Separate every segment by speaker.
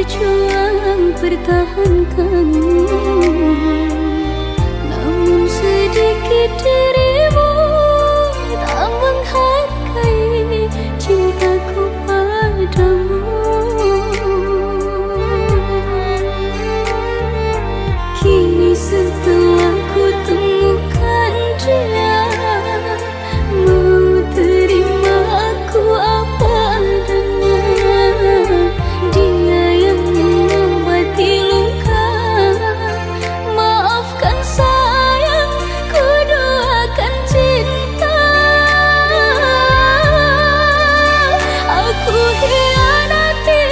Speaker 1: berjuang pertahankanmu, namun sedikit dirimu tak menghargai cintaku padamu. Kini setelah ku temukan dia, mau terima aku apa adanya. Dia yang mengobati luka, maafkan sayang, ku doakan cinta. Aku hianati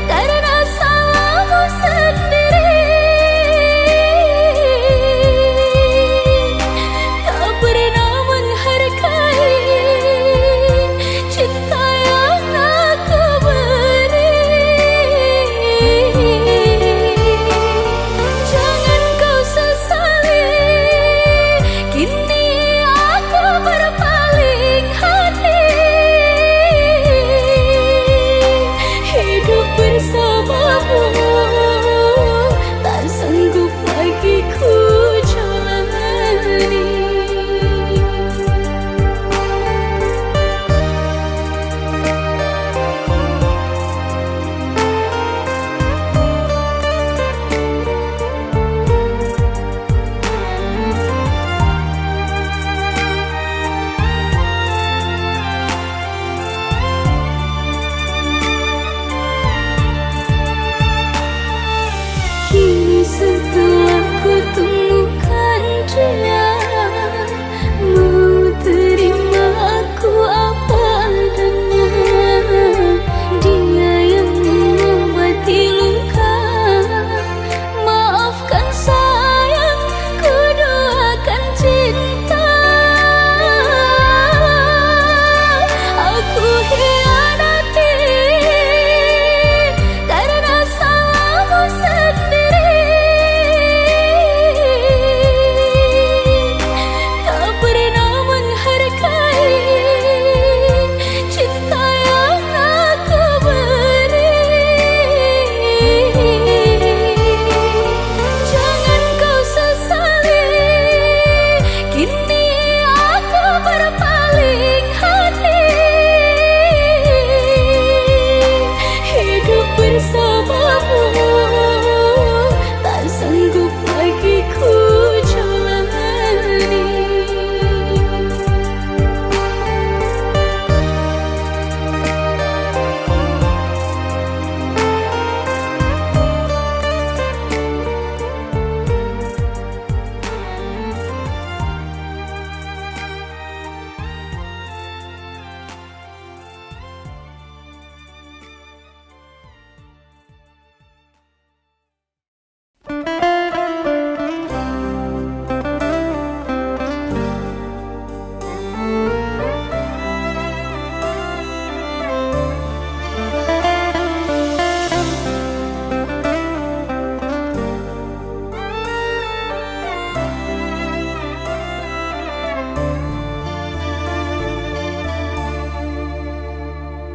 Speaker 1: karena salahku sendiri, tak pernah menghargai cinta yang aku beri. Jangan kau sesali, kini aku berpaling hati. Hidup bersamamu tak sanggup lagi ku jalani. Kini setelah ku temukan dia, mau terima aku apa adanya. Dia yang mengobati luka, maafkan sayang, ku doakan cinta. Aku hianati karena salahku sendiri, tak pernah menghargai cinta yang aku beri. Jangan kau sesali, kini aku berpaling hati. Hidup bersamamu tak sanggup lagi ku jalani.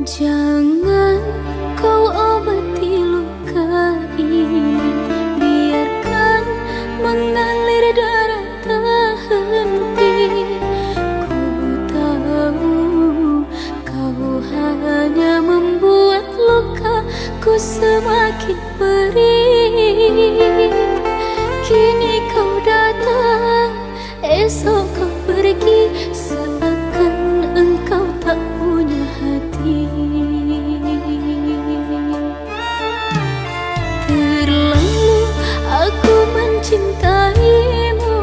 Speaker 1: Jangan kau obati luka ini, biarkan mengalir darah tak henti. Ku tahu kau hanya membuat lukaku semakin perih. Kini kau datang, esok kau pergi, seakan engkau tak punya hati. Terlalu aku mencintaimu,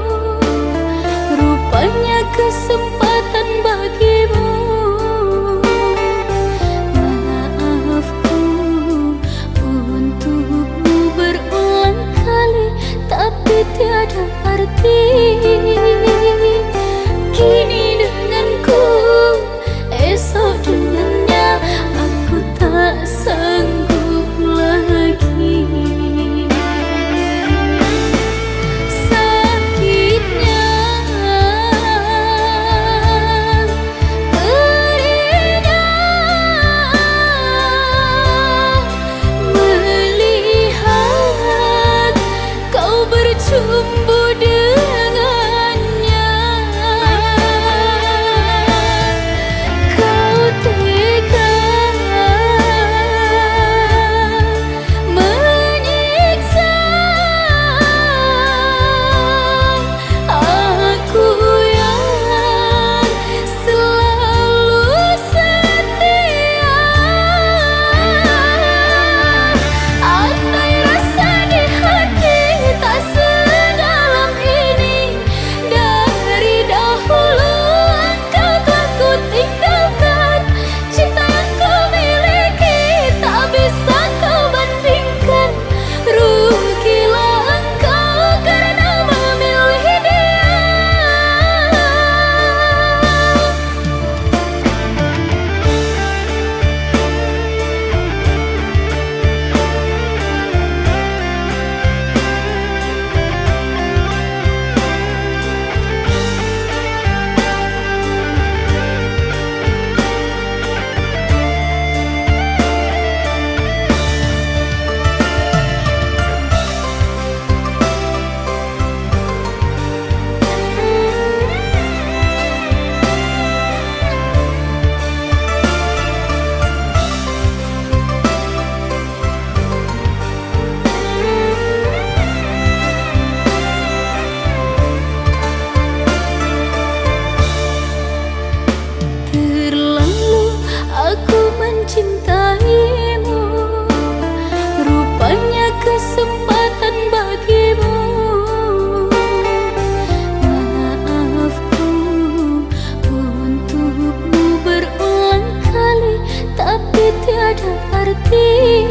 Speaker 1: rupanya kesempatan bagimu. Maafku untukmu mencintaimu. Rupanya kesempatan bagimu. Maafku untukmu berulang kali, tapi tiada arti.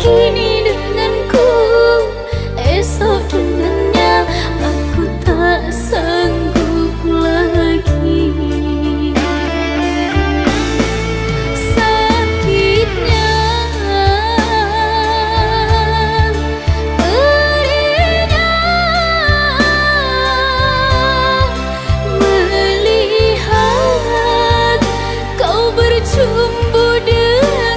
Speaker 1: Kini denganku, esok dengannya, aku tak sanggup lagi. Sakitnya, pedihnya, melihat kau bercumbu dengan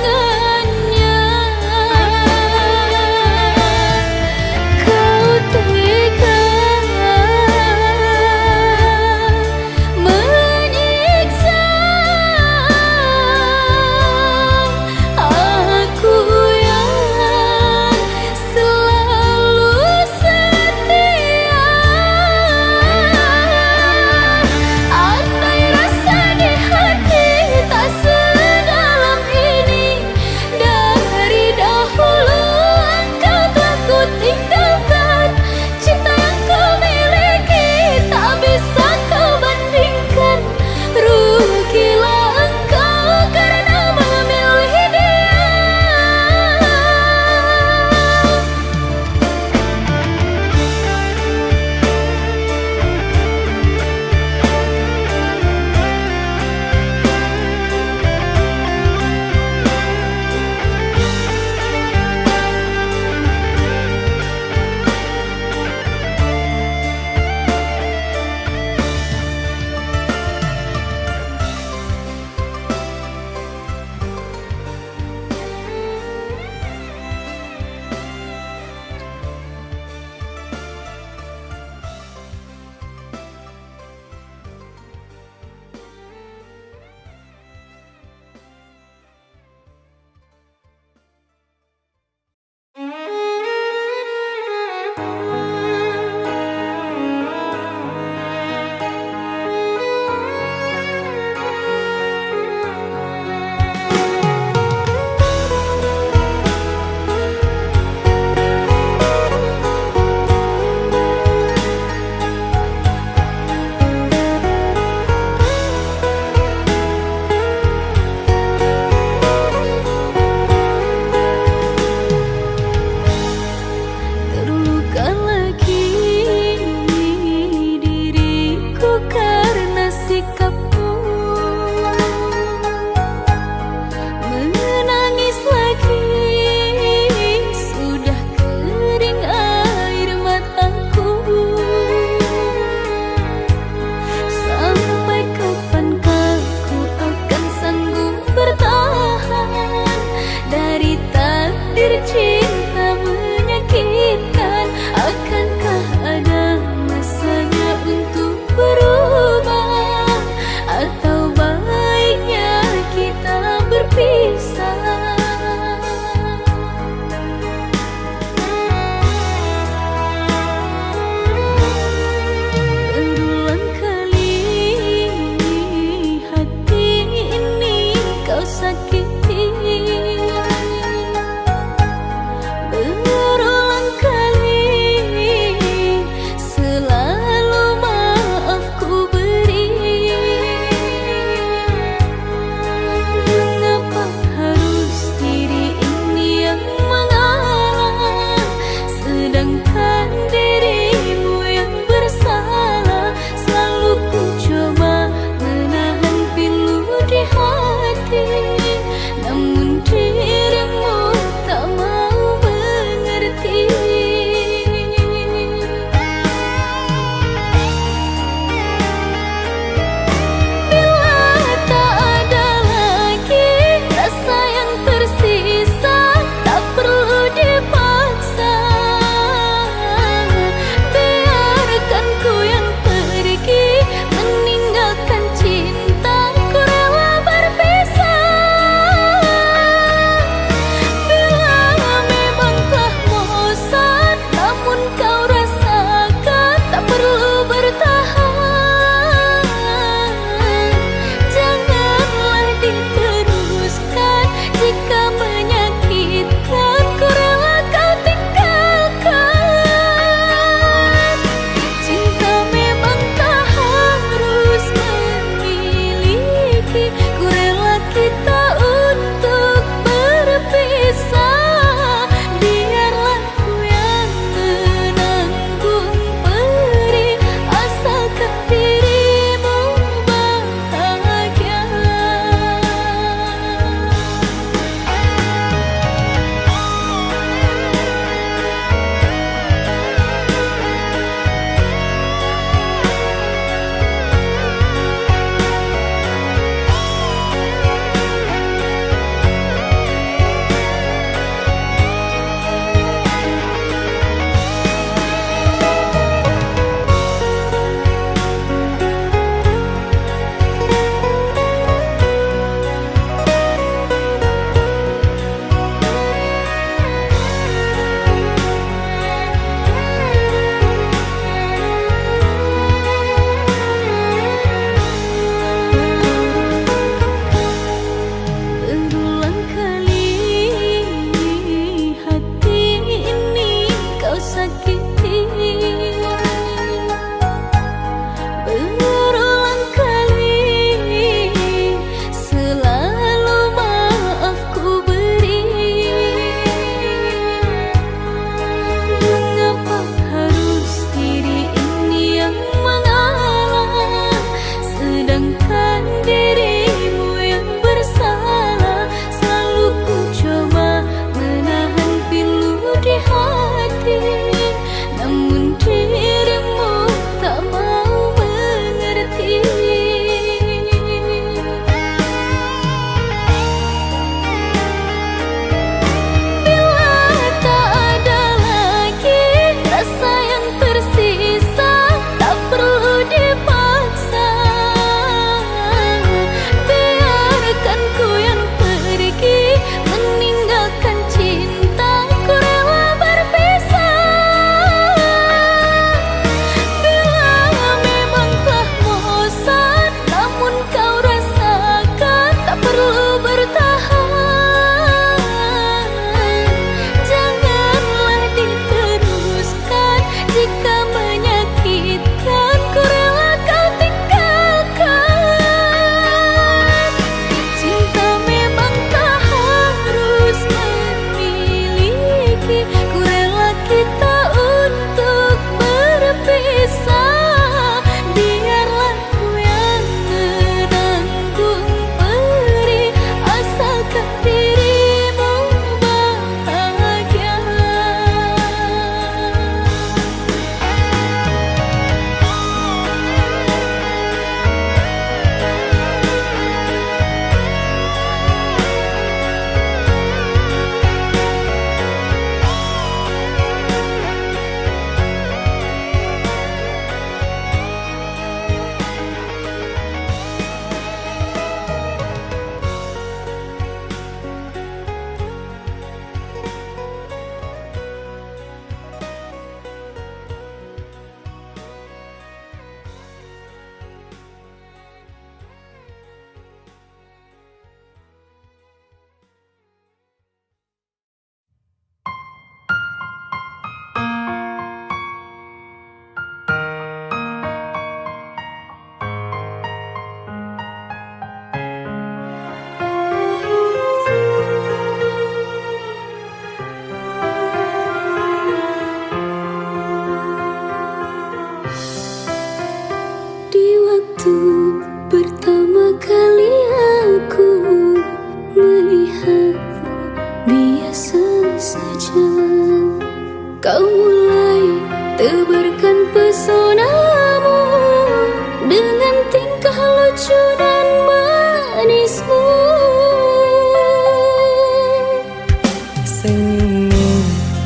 Speaker 1: memiliki. Ku rela kita untuk berpisah. Biarlah ku yang menanggung perih, asalkan dirimu bahagia. Berulang kali hati ini kau sakiti. Berulang kali selalu maaf ku beri. Mengapa harus diri ini yang mengalah, sedangkan dirimu yang bersalah? Selalu ku coba menahan pilu di hati, namun dirimu tak mau mengerti. Bila tak ada lagi rasa yang tersisa, tak perlu dipaksa. Biarkan ku yang pergi, meninggalkan cinta. Ku rela berpisah. Bila memang telah bosan, namun kau rasakan, tak perlu bertahan. Janganlah diteruskan, jika menyakitkan, ku rela kau tinggalkan. Cinta memang tak harus memiliki. Ku rela kita untuk berpisah. Biarlah ku yang menanggung perih, asalkan dirimu bahagia. Di waktu pertama kali aku melihatmu, biasa saja kau mulai tebarkan pesonamu dengan tingkah lucu dan manismu.
Speaker 2: Senyummu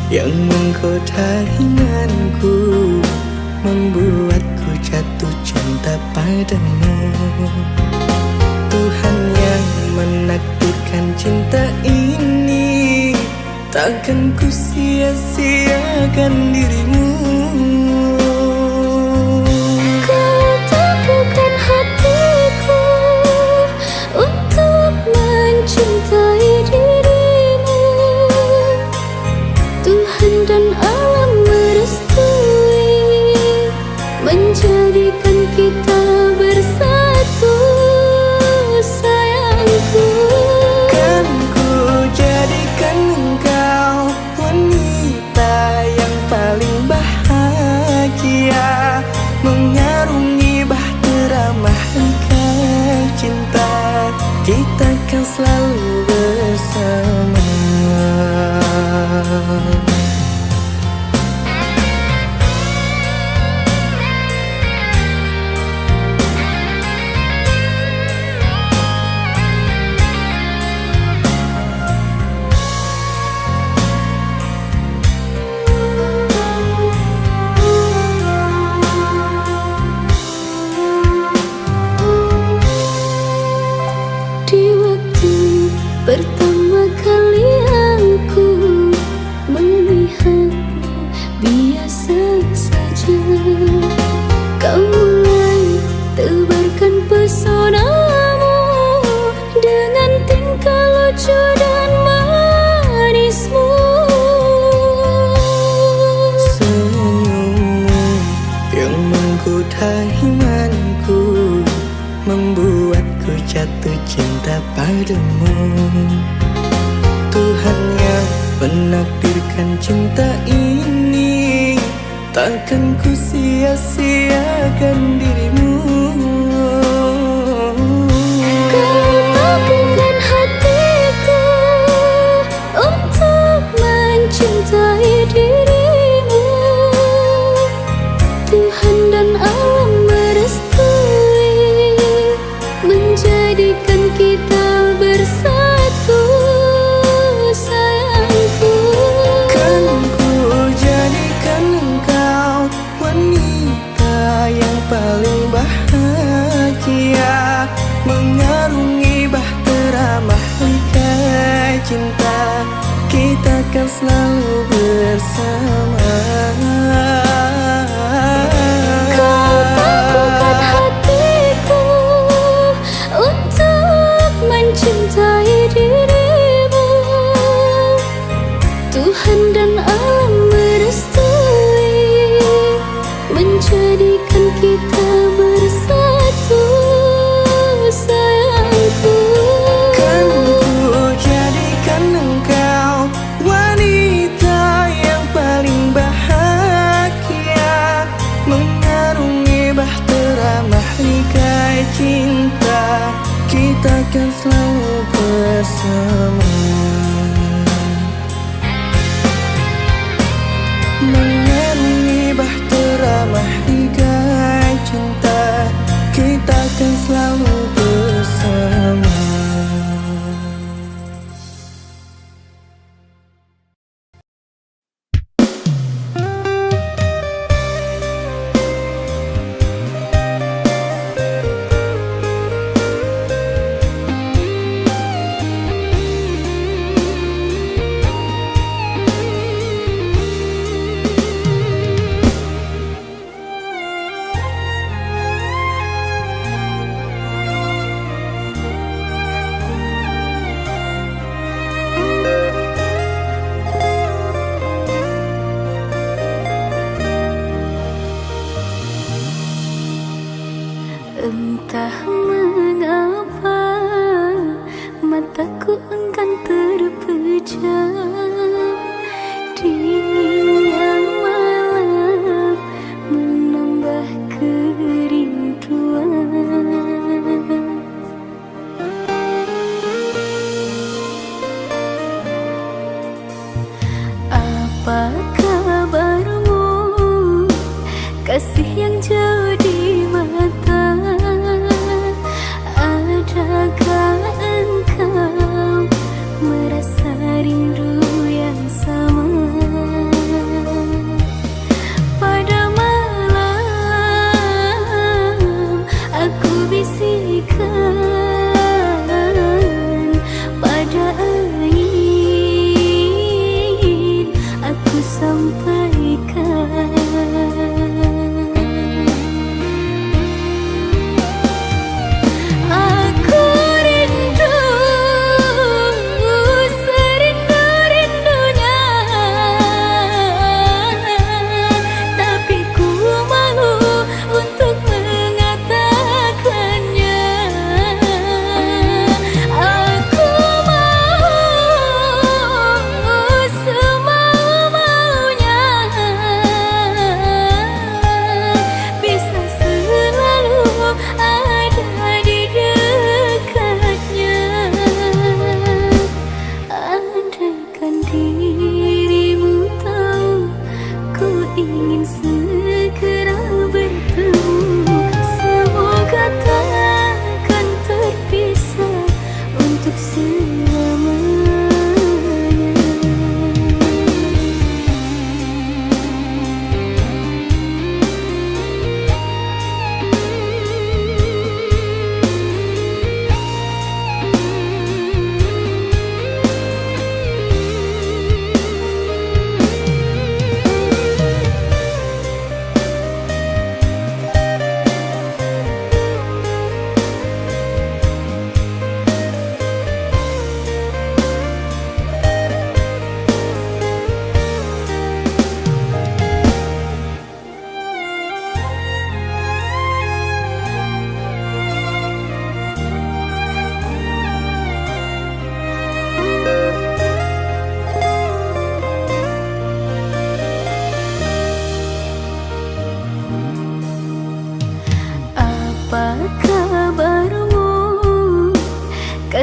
Speaker 2: yang menggoda hinganku, membuatku jatuh cinta padamu. Tuhan yang menakdirkan cinta ini, takkan ku sia-siakan dirimu.
Speaker 1: Kau teguhkan hatiku untuk mencintai dirimu. Tuhan dan alam merestui, menjadikan kita bersatu.
Speaker 2: kita kan selalu bersama.
Speaker 1: Pertama kali aku melihatmu biasa saja. Kau mulai tebarkan pesonamu dengan tingkah lucu dan manismu.
Speaker 2: Senyummu yang menggoda imanku membuatku jatuh cinta padamu. Tuhan yang menakdirkan cinta ini, takkan ku sia-siakan dirimu.
Speaker 1: Kau mampukan hatiku untuk mencintai dirimu. Tuhan dan alam merestui menjadikan kita bersatu, sayangku.
Speaker 2: Kan ku jadikan engkau wanita yang paling bahagia, mengarungi bahtera mahligai cinta, kita kan selalu bersama.
Speaker 1: Kau mampukan hatiku untuk mencintai dirimu. Tuhan dan alam merestui menjadikan kita bersatu, sayangku.
Speaker 2: Kan ku jadikan engkau wanita yang paling bahagia, mengarungi bahtera mahligai cinta, kita kan selalu bersama. Mengarungi bahtera mahligai cinta, kita kan selalu bersama.
Speaker 1: Entah mengapa mataku enggan terpejam, dinginnya malam menambah kerinduan. Apa kabarmu, kasih yang jauh di mata? Adakah engkau merasa rindu yang sama? Pada malam aku bisikkan, pada angin aku sampaikan.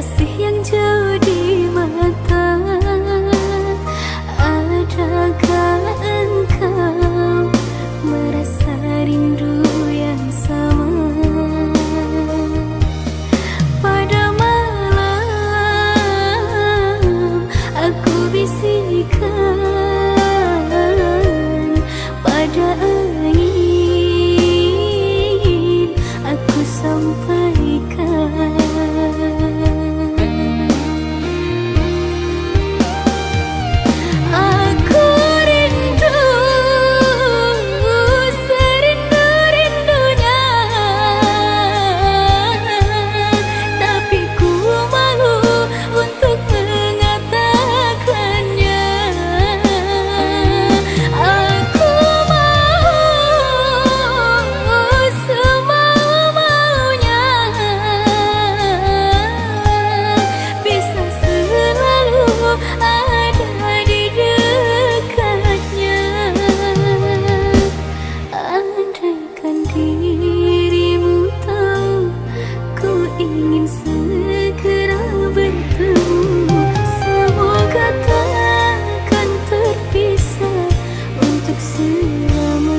Speaker 1: kasih yang jauh di mata. Adakah engkau merasa rindu yang sama? Pada malam aku bisikan, pada angin aku sampaikan. Aku rindu serindu-rindunya, tapi ku malu untuk mengatakannya. Aku mau semau-maunya, bisa selalu ada di dekatnya. Andaikan dirimu tahu, ku ingin segera bertemu. Semoga takkan terpisah untuk selamanya.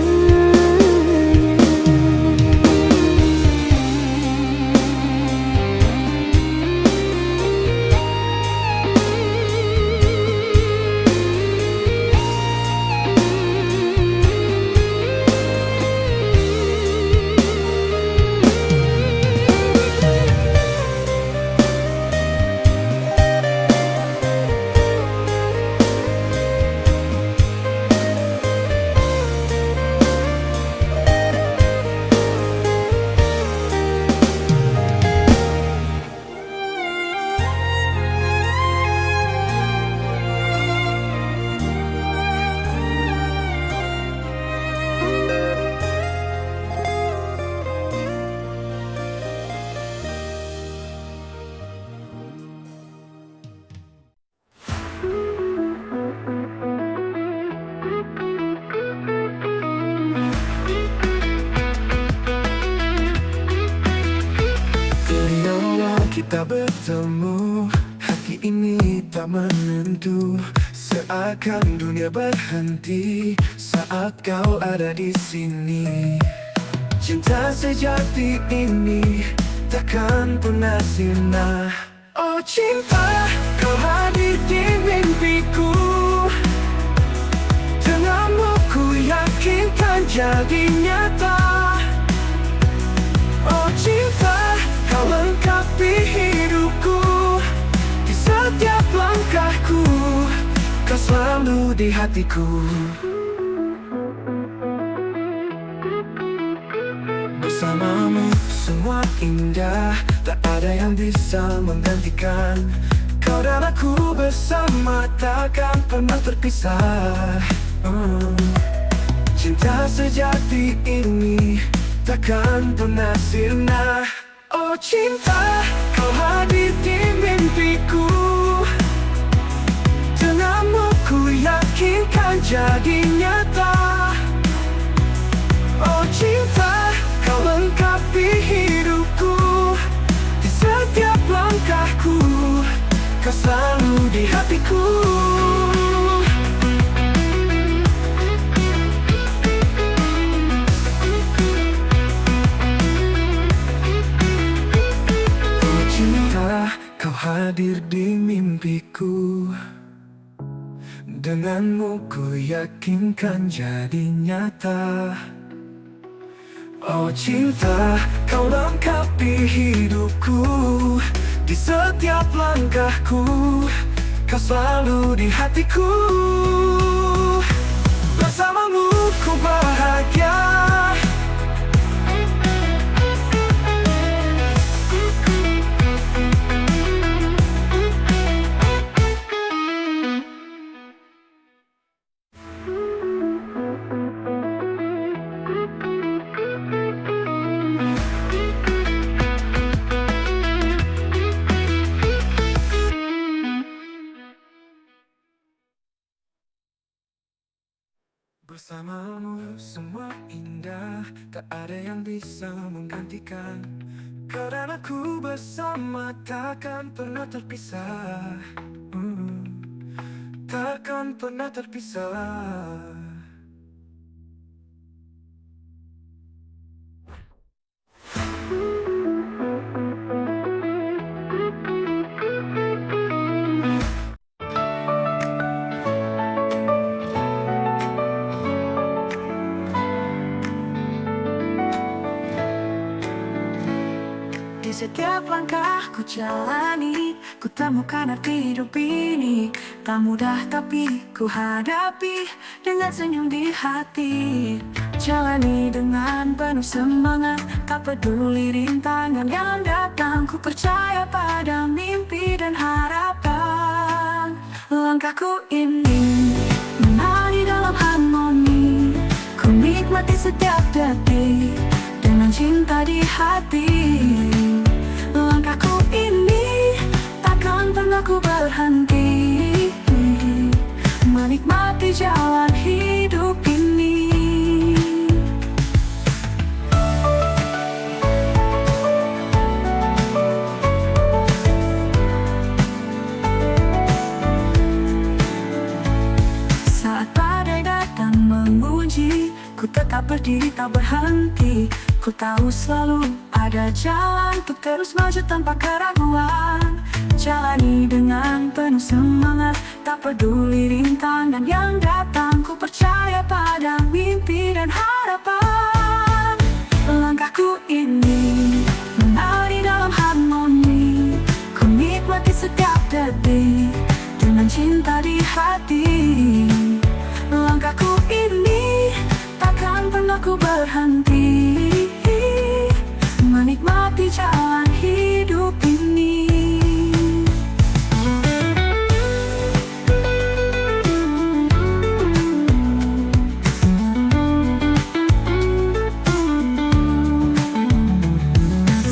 Speaker 2: Dari awal kita bertemu, hati ini tak menentu. Seakan dunia berhenti saat kau ada di sini. Cinta sejati ini takkan pernah sirna. Oh cinta, kau hadir di mimpiku. Denganmu ku yakinkan jadi nyata. Oh cinta, kau lengkapi hidupku. Di setiap langkahku, kau selalu di hatiku. Bersamamu semua indah, tak ada yang bisa menggantikan. Kau dan aku bersama takkan pernah terpisah. Cinta sejati ini takkan pernah sirna. Oh cinta, kau hadir di mimpiku. Denganmu ku yakinkan jadi nyata. Oh cinta, kau lengkapi hidupku. Di setiap langkahku, kau selalu di hatiku. Oh cinta, kau hadir di mimpiku. Denganmu ku yakinkan jadi nyata. Oh cinta, kau lengkapi hidupku. Di setiap langkahku, kau selalu di hatiku. Bersamamu ku bahagia. Bersamamu semua indah, tak ada yang bisa menggantikan. Kau dan aku bersama takkan pernah terpisah. Takkan pernah terpisah.
Speaker 3: Di setiap langkah ku jalani, ku temukan arti hidup ini. Tak mudah tapi ku hadapi dengan senyum di hati. Jalani dengan penuh semangat, tak peduli rintangan yang datang. Ku percaya pada mimpi dan harapan. Langkahku ini menari dalam harmoni. Ku nikmati setiap detik dengan cinta di hati. Langkahku ini takkan pernah ku berhenti, menikmati jalan hidup ini. Saat badai datang menguji, ku tetap berdiri tak berhenti. Ku tahu selalu ada jalan untuk terus maju tanpa keraguan. Jalani dengan penuh semangat, tak peduli rintangan yang datang. Ku percaya pada mimpi dan harapan. Langkahku ini menari dalam harmoni. Ku nikmati setiap detik dengan cinta di hati. Langkahku ini takkan pernah ku berhenti, menikmati jalan hidup ini.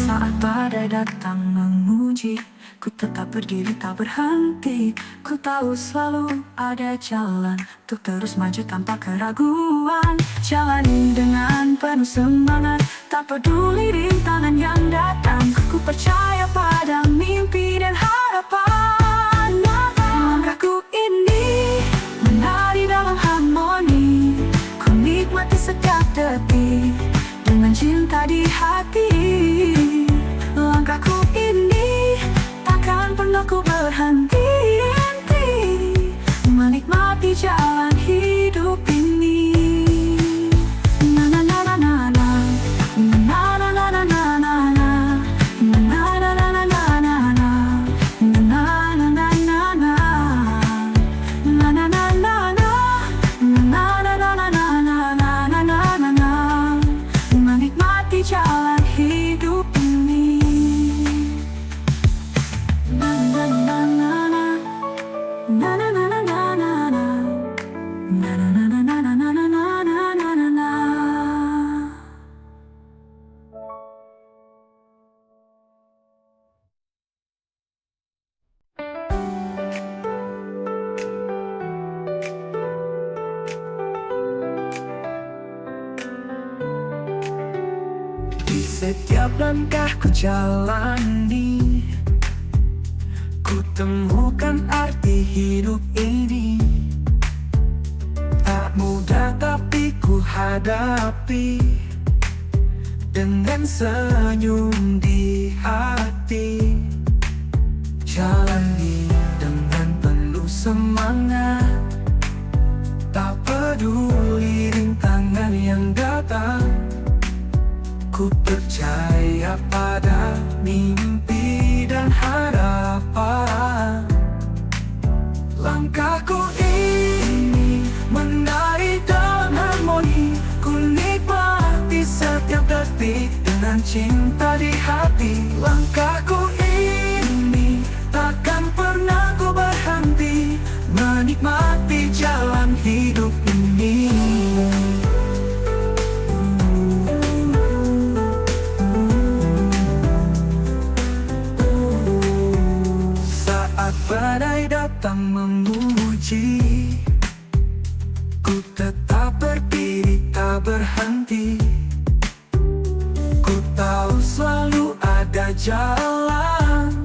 Speaker 3: Saat badai datang menguji, ku tetap berdiri tak berhenti. Ku tahu selalu ada jalan untuk terus maju tanpa keraguan. Jalani dengan penuh semangat, tak peduli rintangan yang datang. Ku percaya pada mimpi dan harapan. Langkahku ini menari dalam harmoni. Ku nikmati setiap detik dengan cinta di hati. Langkahku ini takkan pernah ku berhenti, menikmati jalan hidup ini. Na na na na na na, na na na na na na na, na na na na na na na, na na na na na na, na na na na na, na na na na na na na na na na na, menikmati jalan hidup ini. Na na na na na, na na na na na na na, na na na na na na na na na na na.
Speaker 2: Di setiap langkah ku jalani, ku temukan arti hidup ini. Tak mudah tapi ku hadapi dengan senyum di hati. Jalani dengan penuh semangat, tak peduli rintangan yang datang. Ku percaya pada mimpi dan harapan. Langkahku ini menari dalam harmoni. Ku nikmati setiap detik dengan cinta di hati. Langkahku ini takkan pernah ku berhenti, menikmati jalan hidup ini. Badai datang menguji, ku tetap berdiri tak berhenti. Ku tahu selalu ada jalan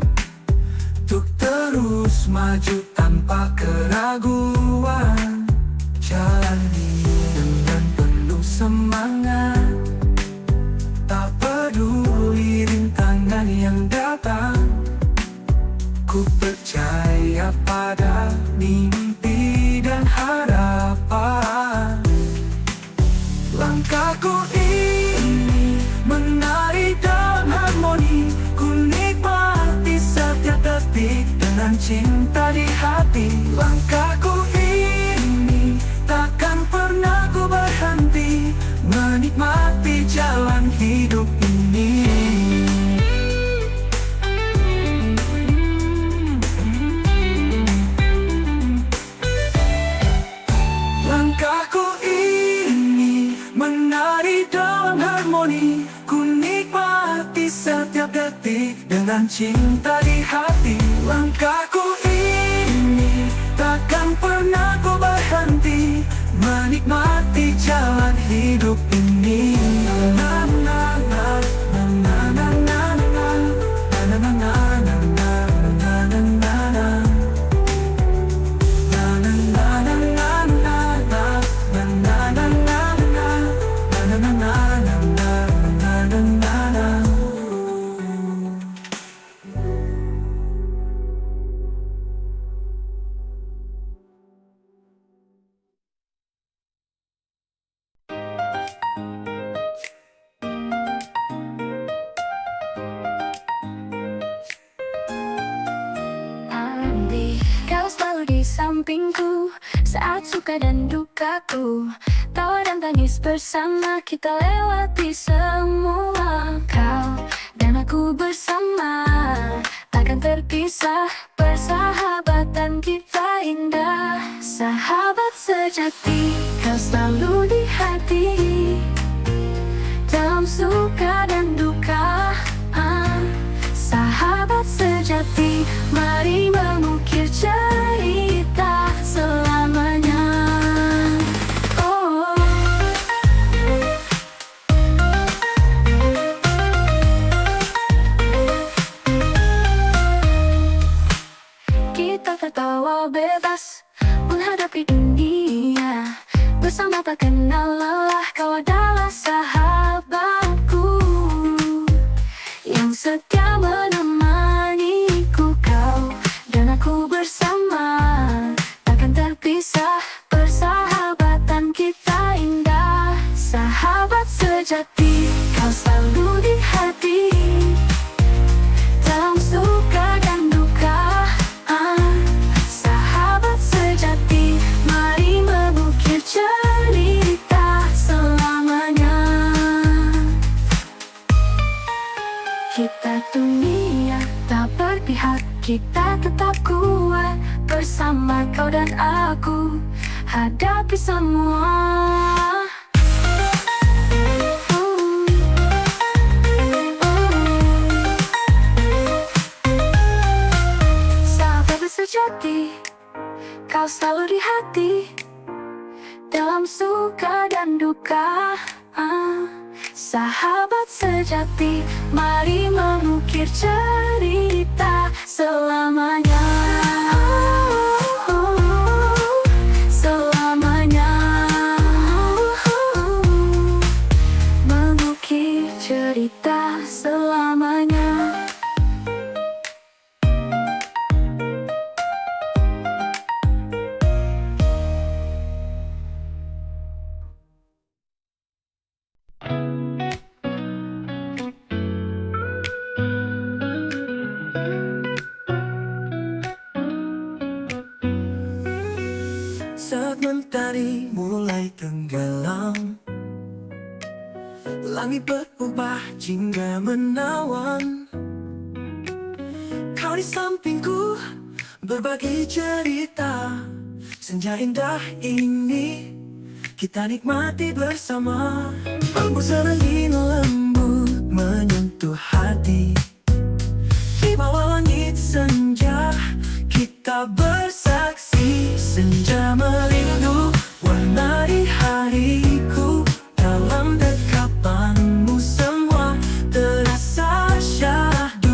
Speaker 2: untuk terus maju tanpa keraguan. Jalani dengan penuh semangat, tak peduli rintangan yang datang. Ku percaya pada mimpi dan harapan. Langkahku ini menari dalam harmoni. Ku nikmati setiap detik dengan cinta di hati. Langkahku ini takkan pernah ku berhenti menikmati jalan hidup ini. Langkahku ini menari dalam harmoni. Ku nikmati setiap detik dengan cinta di hati. Langkahku ini takkan pernah ku berhenti menikmati jalan hidup ini. Na na na na na na na na na na na
Speaker 1: Andai kau selalu di sampingku saat suka dan dukaku, tawa dan tangis bersama kita lewati semua. Kau dan aku bersama takkan terpisah, persahabatan kita indah. Sahabat sejati, kau selalu di hati dalam suka dan duka. Sahabat sejati, mari mengukir cerita selamanya. Oh, kita tertawa bebas menghadapi dunia, bersama tak kenal lelah. Kau adalah sahabatku yang setia menemaniku. Kau dan aku bersama takkan terpisah, persahabatan kita indah. Sahabat sejati, kau selalu di hati dalam suka dan duka. Sahabat sejati, mari mengukir cerita selamanya. Kita dunia tak berpihak, kita tetap kuat bersama kau dan aku hadapi semua. Sahabat sejati, kau selalu di hati dalam suka dan duka. Sahabat sejati, mari mengukir cerita selamanya. Selamanya. Mengukir cerita selamanya.
Speaker 2: Saat mentari mulai tenggelam, langit berubah jingga menawan. Kau di sampingku berbagi cerita. Senja indah ini kita nikmati bersama. Embusan angin lembut menyentuh hati. Di bawah langit senja kita bersaksi. Senja merindu warnai hariku. Dalam dekapanmu semua terasa syahdu.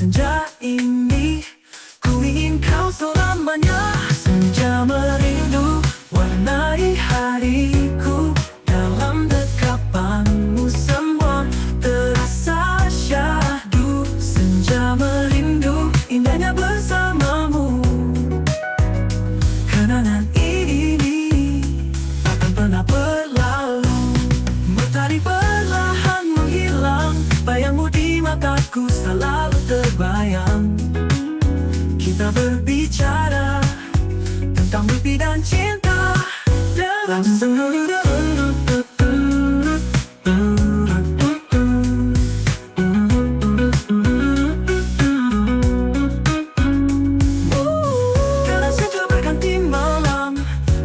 Speaker 2: senja ini ku ingin kau selamanya. Senja merindu warnai hariku, dalam dekapanmu semua terasa syahdu. Senja merindu indahnya bersamamu. Kenangan ini takkan pernah berlalu. Matahari perlahan menghilang, bayangmu di mataku selalu terbayang. Kita berbicara tentang mimpi dan cinta dalam dalam senja berganti malam,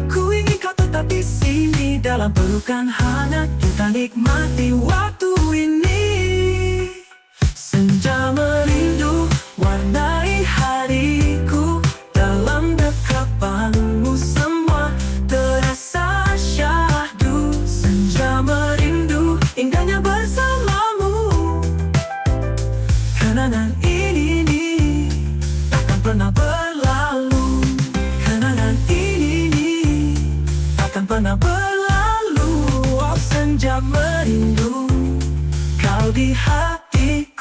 Speaker 2: ku ingin kau tetap di sini. Dalam pelukan hangat kita nikmati waktu ini. Senja merindu warnai hariku, dalam dekapanmu semua terasa syahdu. Senja merindu indahnya bersamamu. Kenangan ini takkan pernah berlalu. Kenangan ini takkan pernah berlalu. Oh, senja merindu kau di hati.